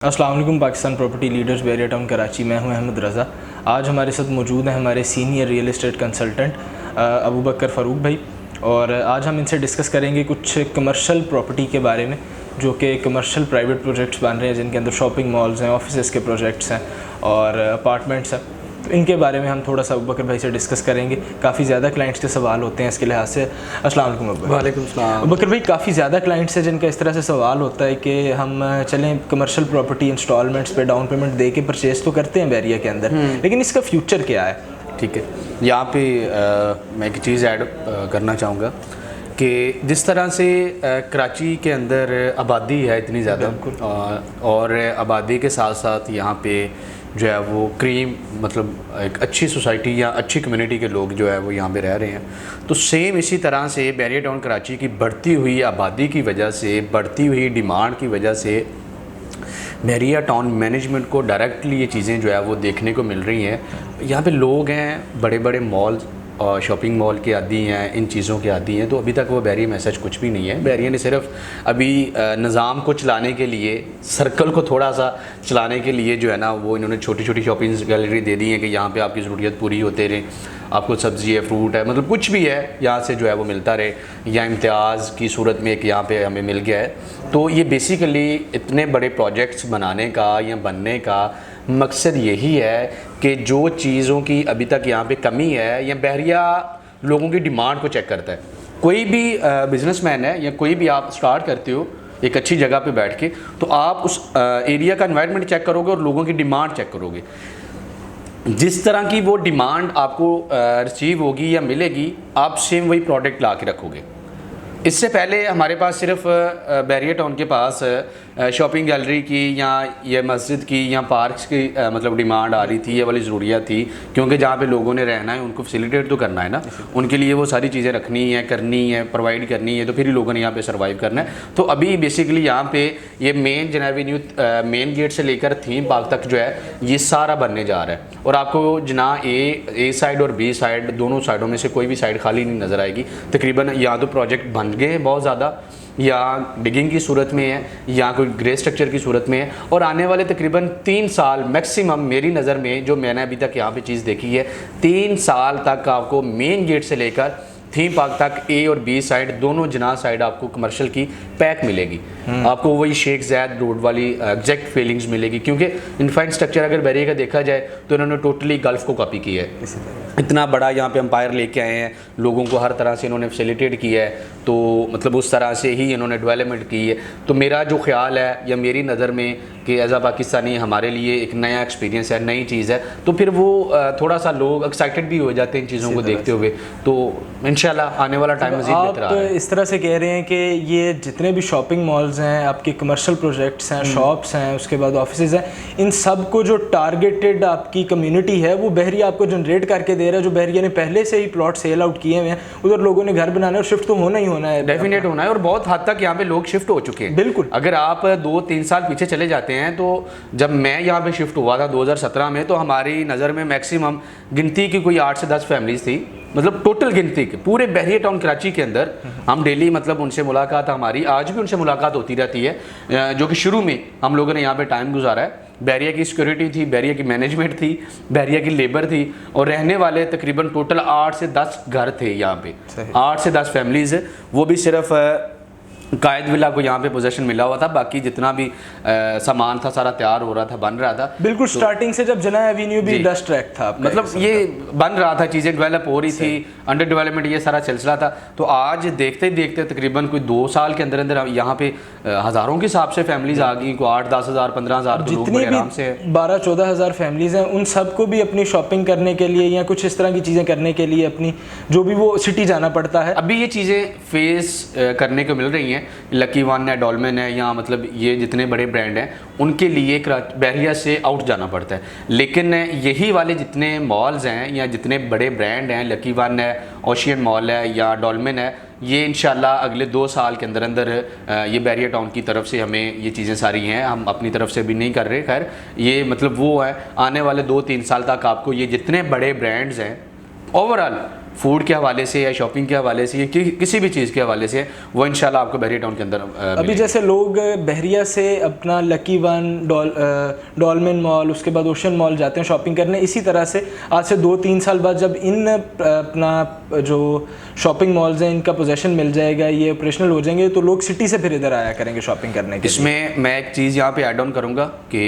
अस्सलाम वालेकुम। Pakistan property leaders Bahria town Karachi. मैं हूं अहमद रज़ा। आज हमारे साथ मौजूद हैं हमारे senior real estate consultant Abu Bakar Farooq भाई, और आज हम इनसे डिस्कस करेंगे कुछ कमर्शियल प्रॉपर्टी के बारे में, जो कि कमर्शियल प्राइवेट प्रोजेक्ट्स बन रहे हैं, जिनके अंदर शॉपिंग मॉल्स हैं, ऑफिसेज़ के प्रोजेक्ट्स हैं और अपार्टमेंट्स हैं। तो इनके बारे में हम थोड़ा सा अबू बकर भाई से डिस्कस करेंगे। काफ़ी ज़्यादा क्लाइंट्स के सवाल होते हैं इसके लिहाज से। अस्सलाम वालेकुम अबू। वालेकुम सलाम। अबू बकर भाई, काफ़ी ज़्यादा क्लाइंट्स हैं जिनका इस तरह से सवाल होता है कि हम चलें कमर्शियल प्रॉपर्टी इंस्टॉलमेंट्स पे डाउन पेमेंट दे के परचेज़ तो करते हैं बैरिया के अंदर, लेकिन इसका फ्यूचर क्या है? ठीक है, यहाँ पे मैं एक चीज़ ऐड करना चाहूँगा कि जिस तरह से कराची के अंदर आबादी है इतनी ज़्यादा, और आबादी के साथ साथ यहाँ पे जो है वो क्रीम मतलब एक अच्छी सोसाइटी या अच्छी कम्युनिटी के लोग जो है वो यहाँ पे रह रहे हैं। तो सेम इसी तरह से बैरिया टाउन कराची की बढ़ती हुई आबादी की वजह से, बढ़ती हुई डिमांड की वजह से बैरिया टाउन मैनेजमेंट को डायरेक्टली ये चीज़ें जो है वो देखने को मिल रही हैं। यहाँ पे लोग हैं, बड़े बड़े मॉल और शॉपिंग मॉल के आदी हैं, इन चीज़ों के आदी हैं, तो अभी तक वो बैरिया में सच कुछ भी नहीं है। बैरिया ने सिर्फ अभी निज़ाम को चलाने के लिए, सर्कल को थोड़ा सा चलाने के लिए जो है ना, वो इन्होंने छोटी छोटी शॉपिंग गैलरी दे दी है कि यहाँ पे आपकी ज़रूरियत पूरी होते रहे। आपको सब्ज़ी है, फ्रूट है, मतलब कुछ भी है यहाँ से जो है वो मिलता रहे, या इम्तियाज़ की सूरत में एक यहाँ पे हमें मिल गया है। तो ये बेसिकली इतने बड़े प्रोजेक्ट्स बनाने का या बनने का मकसद यही है कि जो चीज़ों की अभी तक यहाँ पे कमी है, या बैरिया लोगों की डिमांड को चेक करता है। कोई भी बिजनेसमैन है या कोई भी आप स्टार्ट करते हो एक अच्छी जगह पे बैठ के, तो आप उस एरिया का एनवायरनमेंट चेक करोगे और लोगों की डिमांड चेक करोगे। जिस तरह की वो डिमांड आपको रिसीव होगी या मिलेगी, आप सेम वही प्रोडक्ट ला के रखोगे। इससे पहले हमारे पास सिर्फ बैरिया टाउन के पास शॉपिंग गैलरी की या ये मस्जिद की या पार्क्स की मतलब डिमांड आ रही थी, ये वाली ज़रूरियात थी, क्योंकि जहाँ पे लोगों ने रहना है उनको फैसिलिटेट तो करना है ना, उनके लिए वो सारी चीज़ें रखनी है, करनी है, प्रोवाइड करनी है, तो फिर ही लोगों ने यहाँ पे सर्वाइव करना है। तो अभी बेसिकली यहाँ पे ये मेन जनाब एवेन्यू, मेन गेट से लेकर थीम पार्क तक जो है ये सारा बनने जा रहा है, और आपको जना ए साइड और बी साइड, दोनों साइडों में से कोई भी साइड खाली नहीं नज़र आएगी। तकरीबन या तो प्रोजेक्ट बन गए हैं बहुत ज़्यादा, या डिगिंग की सूरत में है, या कोई ग्रे स्ट्रक्चर की सूरत में है, और आने वाले तकरीबन 3 साल मैक्सिमम मेरी नज़र में, जो मैंने अभी तक यहाँ पे चीज़ देखी है, 3 साल तक आपको मेन गेट से लेकर थीम पार्क तक ए और बी साइड दोनों जना साइड आपको कमर्शियल की पैक मिलेगी। आपको वही शेख ज़ैद रोड वाली एग्जैक्ट फीलिंग्स मिलेगी, क्योंकि इंफ्रास्ट्रक्चर अगर बैरिया का देखा जाए तो इन्होंने टोटली गल्फ़ को कॉपी किया है। इतना बड़ा यहाँ पे एम्पायर लेके आए हैं, लोगों को हर तरह से इन्होंने फैसिलिटेट किया है, तो मतलब उस तरह से ही इन्होंने डेवलपमेंट की है। तो मेरा जो ख्याल है या मेरी नज़र में कि एज आ पाकिस्तानी हमारे लिए एक नया एक्सपीरियंस है, नई चीज़ है, तो फिर वो थोड़ा सा लोग एक्साइटेड भी हो जाते हैं इन चीज़ों को देखते हुए। तो इंशाल्लाह आने वाला टाइम मज़ीद बेहतर आ रहा है। इस तरह से कह रहे हैं कि ये जितने भी शॉपिंग मॉल्स हैं, आपके कमर्शियल प्रोजेक्ट्स हैं, शॉप्स हैं, उसके बाद ऑफिसेज हैं, इन सब को जो टारगेटेड आपकी कम्युनिटी है वो बहरिया आपको जनरेट करके दे रहा है। जो बहरिया ने पहले से ही प्लॉट सेल आउट किए हुए हैं, उधर लोगों ने घर बनाना है और शिफ्ट तो होना ही होना है, डेफिनेट होना है, और बहुत हद तक यहाँ पे लोग शिफ्ट हो चुके हैं। बिल्कुल। अगर आप 2-3 साल पीछे चले जाते हैं, तो जब मैं यहाँ पे शिफ्ट हुआ था 2017 में, तो हमारी नज़र में मैक्सिमम गिनती की कोई 8 से 10 फैमिलीज थी, मतलब टोटल गिनती के पूरे बैरिया टाउन कराची के अंदर। हम डेली मतलब उनसे मुलाकात, हमारी आज भी उनसे मुलाकात होती रहती है, जो कि शुरू में हम लोगों ने यहाँ पे टाइम गुजारा है। बैरिया की सिक्योरिटी थी, बैरिया की मैनेजमेंट थी, बैरिया की लेबर थी, और रहने वाले तकरीबन टोटल 8 से 10 घर थे यहाँ पे, 8 से 10 फैमिलीज़, वो भी सिर्फ कायद विला को यहाँ पे पोजीशन मिला हुआ था। बाकी जितना भी सामान था सारा तैयार हो रहा था, बन रहा था। बिल्कुल तो, स्टार्टिंग से जब जना एवेन्यू भी डस्ट ट्रैक था, मतलब ये बन रहा था, चीज़ें डेवलप हो रही थी, अंडर डेवलपमेंट ये सारा सिलसिला था। तो आज देखते ही देखते तकरीबन कोई 2 साल के अंदर अंदर यहाँ पे हज़ारों के हिसाब से फैमिलीज आ गई, को 8-10 हज़ार 15 हज़ार जितनी भी 12-14 हज़ार फैमिलीज हैं, उन सबको भी अपनी शॉपिंग करने के लिए या कुछ इस तरह की चीज़ें करने के लिए अपनी जो भी वो सिटी जाना पड़ता है। अभी ये चीज़ें फेस करने को मिल रही हैं। लकी वन है, डॉलमेन है, या मतलब ये जितने बड़े ब्रांड हैं उनके लिए बैरिया से आउट जाना पड़ता है। लेकिन यही वाले जितने मॉल्स हैं या जितने बड़े ब्रांड हैं, लकी वन है, ओशियन मॉल है या डॉलमेन है, ये इंशाल्लाह अगले 2 साल के अंदर अंदर ये बैरिया टाउन की तरफ से हमें ये चीज़ें सारी हैं, हम अपनी तरफ से भी नहीं कर रहे। खैर ये मतलब वो है, आने वाले 2-3 साल तक आपको ये जितने बड़े ब्रांड्स हैं ओवरऑल फूड के हवाले से या शॉपिंग के हवाले से या किसी भी चीज़ के हवाले से, वो इंशाल्लाह आपको बहरिया टाउन के अंदर अभी जैसे लोग बहरिया से अपना लकी वन, डॉलमेन मॉल, उसके बाद ओशन मॉल जाते हैं शॉपिंग करने, इसी तरह से आज से 2-3 साल बाद जब इन अपना जो शॉपिंग मॉल्स हैं इनका पोजेशन मिल जाएगा, ये ऑपरेशनल हो जाएंगे, तो लोग सिटी से फिर इधर आया करेंगे शॉपिंग करने के लिए। इसमें मैं एक चीज़ यहाँ पे ऐड ऑन करूँगा कि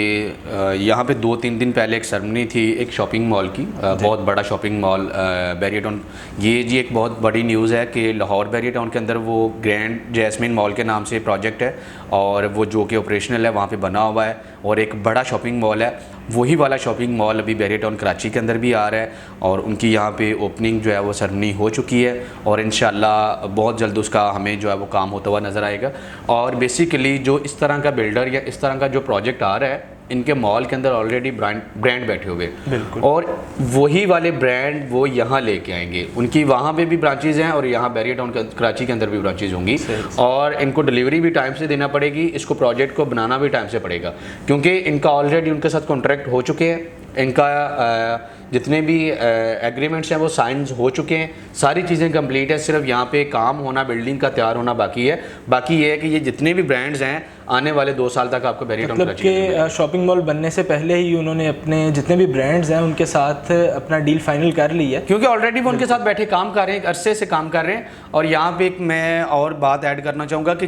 यहाँ पे 2-3 दिन पहले एक सेरेमनी थी एक शॉपिंग मॉल की, बहुत बड़ा शॉपिंग मॉल बहरिया टाउन। ये जी एक बहुत बड़ी न्यूज़ है कि लाहौर बहरिया टाउन के अंदर वो ग्रैंड जैस्मिन मॉल के नाम से प्रोजेक्ट है और वो जो कि ऑपरेशनल है, वहाँ पे बना हुआ है और एक बड़ा शॉपिंग मॉल है। वही वाला शॉपिंग मॉल अभी बहरिया टाउन कराची के अंदर भी आ रहा है और उनकी यहाँ पे ओपनिंग जो है वो सेरेमनी हो चुकी है और इंशाल्लाह बहुत जल्द उसका हमें जो है वो काम होता हुआ नज़र आएगा। और बेसिकली जो इस तरह का बिल्डर या इस तरह का जो प्रोजेक्ट आ रहा है, इनके मॉल के अंदर ऑलरेडी ब्रांड बैठे हुए, बिल्कुल, और वही वाले ब्रांड वो यहाँ लेके आएंगे। उनकी वहाँ पे भी ब्रांचेज हैं और यहाँ बहरिया टाउन कराची के अंदर भी ब्रांचेज होंगी और इनको डिलीवरी भी टाइम से देना पड़ेगी, इसको प्रोजेक्ट को बनाना भी टाइम से पड़ेगा क्योंकि इनका ऑलरेडी उनके साथ कॉन्ट्रैक्ट हो चुके हैं, इनका जितने भी एग्रीमेंट्स हैं वो साइंस हो चुके हैं, सारी चीज़ें कंप्लीट है, सिर्फ यहाँ पे काम होना, बिल्डिंग का तैयार होना बाकी है। बाकी ये है कि ये जितने भी ब्रांड्स हैं आने वाले 2 साल तक आपको बहरिया टाउन कराची के शॉपिंग मॉल बनने से पहले ही उन्होंने अपने जितने भी ब्रांड्स हैं उनके साथ अपना डील फाइनल कर ली है, क्योंकि ऑलरेडी वो उनके साथ बैठे काम कर रहे हैं, अरसे से काम कर रहे हैं। और यहाँ पे एक मैं और बात ऐड करना चाहूँगा कि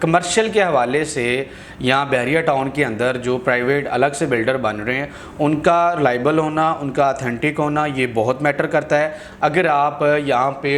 कमर्शियल के हवाले से यहाँ बहरिया टाउन के अंदर जो प्राइवेट अलग से बिल्डर बन रहे हैं उनका रिलायबल होना, उनका ऑथेंटिक होना, ये बहुत मैटर करता है। अगर आप यहाँ पे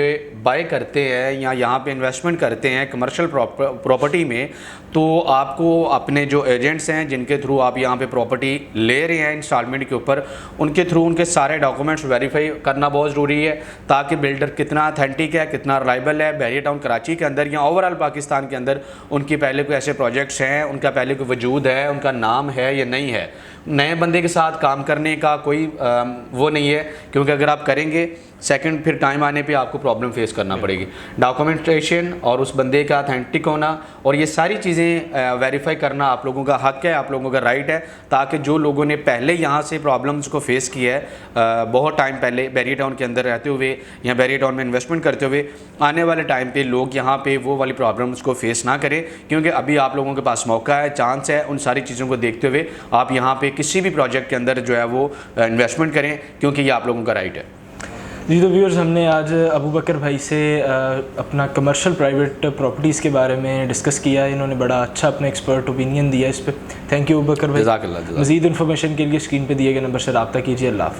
बाय करते हैं या यहाँ पे इन्वेस्टमेंट करते हैं कमर्शियल प्रॉपर्टी में, तो आपको अपने जो एजेंट्स हैं जिनके थ्रू आप यहाँ पे प्रॉपर्टी ले रहे हैं इंस्टॉलमेंट के ऊपर, उनके थ्रू उनके सारे डॉक्यूमेंट्स वेरीफाई करना बहुत ज़रूरी है ताकि बिल्डर कितना ऑथेंटिक है, कितना रिलायबल है। बहरिया टाउन कराची के अंदर या ओवरऑल पाकिस्तान के अंदर उनके पहले कोई ऐसे प्रोजेक्ट्स हैं, उनका पहले कोई वजूद है, उनका नाम है या नहीं है। नए बंदे के साथ काम करने का कोई वो नहीं है, क्योंकि अगर आप करेंगे सेकंड फिर टाइम आने पे आपको प्रॉब्लम फेस करना पड़ेगी। डॉक्यूमेंटेशन और उस बंदे का ऑथेंटिक होना और ये सारी चीज़ें वेरीफाई करना आप लोगों का हक है, आप लोगों का राइट है, ताकि जो लोगों ने पहले यहाँ से प्रॉब्लम्स को फेस किया है बहुत टाइम पहले बहरिया टाउन के अंदर रहते हुए या बहरिया टाउन में इन्वेस्टमेंट करते हुए, आने वाले टाइम पे लोग यहाँ पे वो वाली प्रॉब्लम्स को फेस ना करें, क्योंकि अभी आप लोगों के पास मौका है, चांस है। उन सारी चीज़ों को देखते हुए आप यहाँ पे किसी भी प्रोजेक्ट के अंदर जो है वो इन्वेस्टमेंट करें, क्योंकि ये आप लोगों का राइट है। जी तो व्यूअर्स, हमने आज अबू बकर भाई से अपना कमर्शियल प्राइवेट प्रॉपर्टीज़ के बारे में डिस्कस किया। इन्होंने बड़ा अच्छा अपना एक्सपर्ट ओपिनियन दिया इस पर। थैंक यू अबू बकर भाई। जज़ाकल्लाह। मज़ीद इन्फॉर्मेशन के लिए स्क्रीन पे दिए गए नंबर से रब्ता कीजिए। अल्लाह हाफ़िज़।